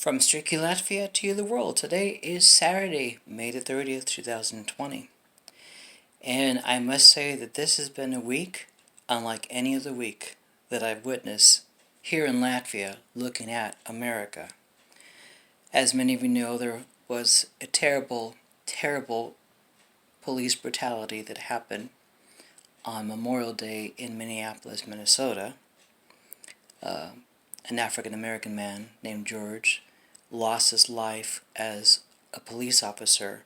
From Stricky Latvia to the world, today is Saturday, May the 30th, 2020. And I must say that this has been a week unlike any other week that I've witnessed here in Latvia looking at America. As many of you know, there was a terrible, terrible police brutality that happened on Memorial Day in Minneapolis, Minnesota. An African American man named George lost his life as a police officer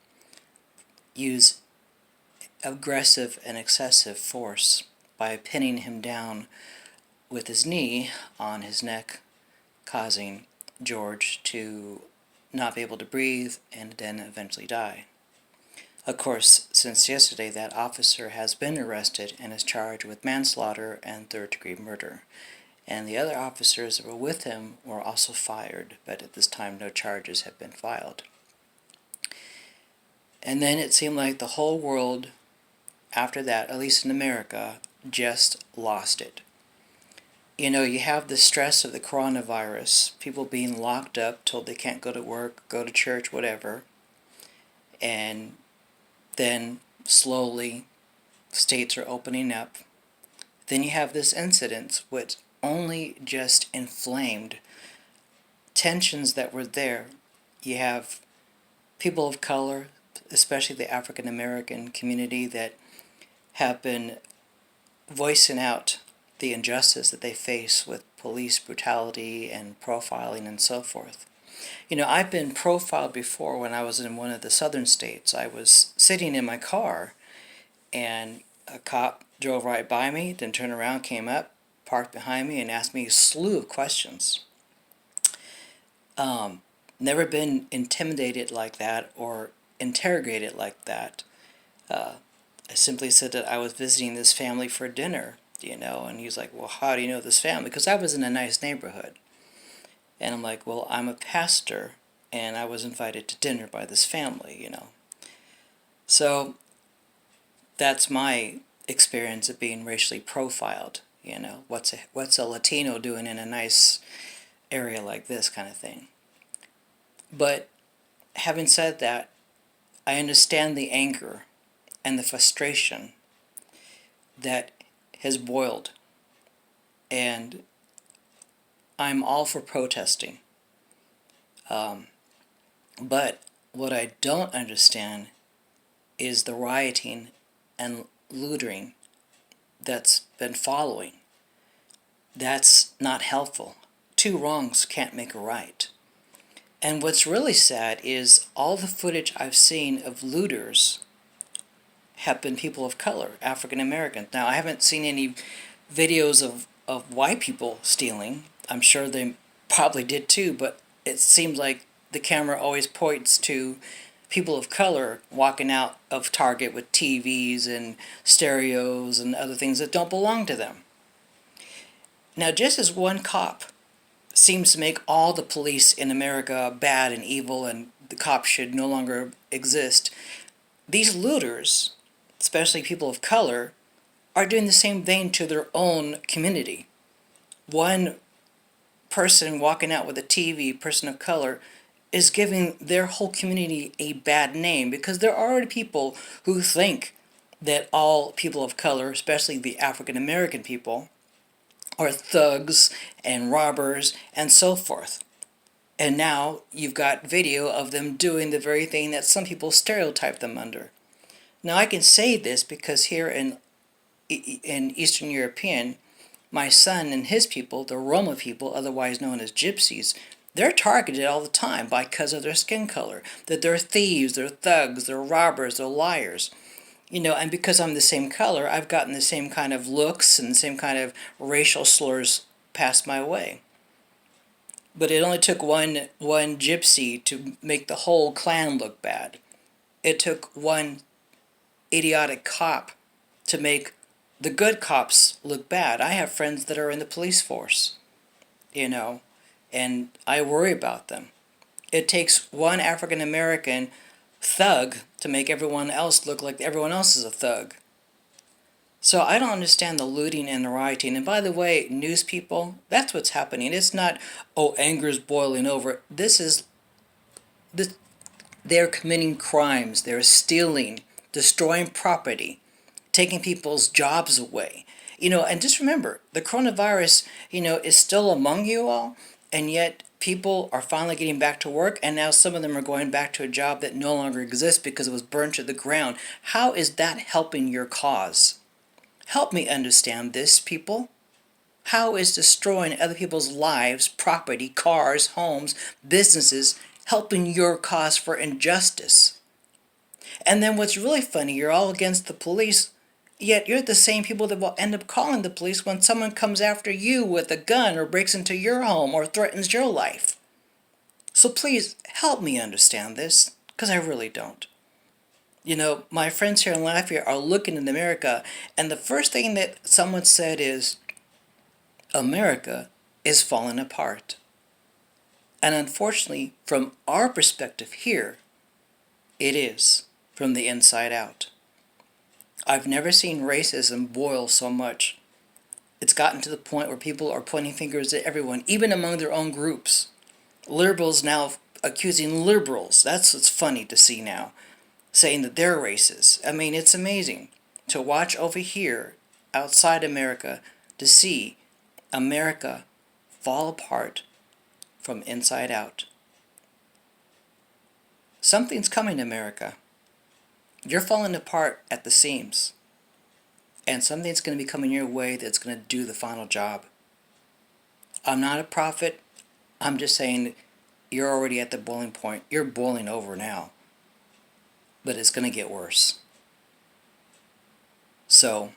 used aggressive and excessive force by pinning him down with his knee on his neck, causing George to not be able to breathe and then eventually die. Of course, since yesterday, that officer has been arrested and is charged with manslaughter and third-degree murder. And the other officers that were with him were also fired, but at this time no charges have been filed. And then it seemed like the whole world, after that, at least in America, just lost it. You know, you have the stress of the coronavirus, people being locked up, told they can't go to work, go to church, whatever. And then slowly states are opening up. Then you have this incident which only just inflamed tensions that were there. You have people of color, especially the African American community, that have been voicing out the injustice that they face with police brutality and profiling and so forth. You know, I've been profiled before when I was in one of the southern states. I was sitting in my car and a cop drove right by me, then turned around, came up, parked behind me, and asked me a slew of questions. Never been intimidated like that or interrogated like that. I simply said that I was visiting this family for dinner, and he was like, well, how do you know this family? Because I was in a nice neighborhood. And I'm like, well, I'm a pastor, and I was invited to dinner by this family, So that's my experience of being racially profiled. What's a Latino doing in a nice area like this kind of thing. But having said that, I understand the anger and the frustration that has boiled, and I'm all for protesting. But what I don't understand is the rioting and looting that's been following. That's not helpful. Two wrongs can't make a right. And what's really sad is all the footage I've seen of looters have been people of color, African Americans. Now, I haven't seen any videos of white people stealing. I'm sure they probably did too, but it seems like the camera always points to people of color walking out of Target with TVs and stereos and other things that don't belong to them. Now, just as one cop seems to make all the police in America bad and evil and the cops should no longer exist, these looters, especially people of color, are doing the same thing to their own community. One person walking out with a TV, person of color, is giving their whole community a bad name because there are already people who think that all people of color, especially the African American people, are thugs and robbers and so forth. And now you've got video of them doing the very thing that some people stereotype them under. Now I can say this because here in Eastern European, my son and his people, the Roma people, otherwise known as gypsies, they're targeted all the time because of their skin color, that they're thieves, they're thugs, they're robbers, they're liars. And because I'm the same color, I've gotten the same kind of looks and the same kind of racial slurs passed my way. But it only took one gypsy to make the whole clan look bad. It took one idiotic cop to make the good cops look bad. I have friends that are in the police force, and I worry about them. It takes one African American thug to make everyone else look like everyone else is a thug. So I don't understand the looting and the rioting. And by the way, news people, that's what's happening. It's not, oh, anger's boiling over. This, they're committing crimes. They're stealing, destroying property, taking people's jobs away. And just remember, the coronavirus, is still among you all, and yet people are finally getting back to work, and now some of them are going back to a job that no longer exists because it was burned to the ground. How is that helping your cause? Help me understand this, people. How is destroying other people's lives, property, cars, homes, businesses helping your cause for injustice? And then what's really funny, you're all against the police, yet you're the same people that will end up calling the police when someone comes after you with a gun or breaks into your home or threatens your life. So please help me understand this, because I really don't. My friends here in Latvia are looking at America, and the first thing that someone said is, America is falling apart. And unfortunately, from our perspective here, it is, from the inside out. I've never seen racism boil so much. It's gotten to the point where people are pointing fingers at everyone, even among their own groups. Liberals now accusing liberals. That's what's funny to see now, saying that they're racist. I mean, it's amazing to watch over here, outside America, to see America fall apart from inside out. Something's coming to America. You're falling apart at the seams. And something's going to be coming your way that's going to do the final job. I'm not a prophet. I'm just saying you're already at the boiling point. You're boiling over now. But it's going to get worse. So,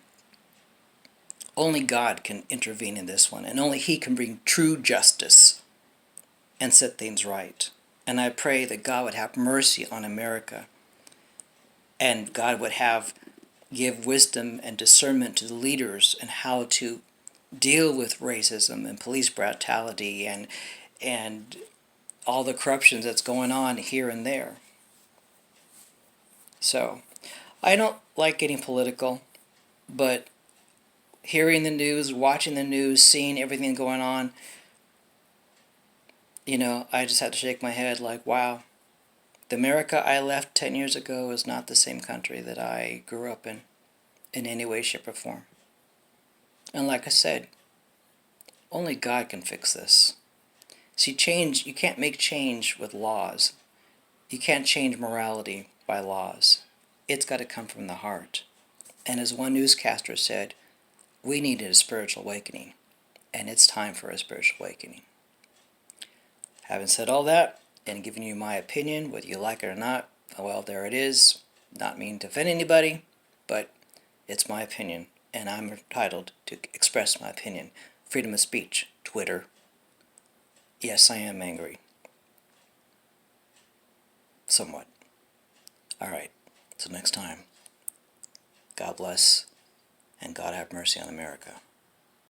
only God can intervene in this one. And only He can bring true justice and set things right. And I pray that God would have mercy on America. And God would give wisdom and discernment to the leaders and how to deal with racism and police brutality and all the corruption that's going on here and there. So, I don't like getting political, but hearing the news, watching the news, seeing everything going on, I just had to shake my head like, wow, the America I left 10 years ago is not the same country that I grew up in any way, shape, or form. And like I said, only God can fix this. See, you can't make change with laws. You can't change morality by laws. It's got to come from the heart. And as one newscaster said, we needed a spiritual awakening. And it's time for a spiritual awakening. Having said all that, and giving you my opinion, whether you like it or not, well, there it is. Not meaning to offend anybody, but it's my opinion. And I'm entitled to express my opinion. Freedom of speech. Twitter. Yes, I am angry. Somewhat. Alright, till next time. God bless, and God have mercy on America.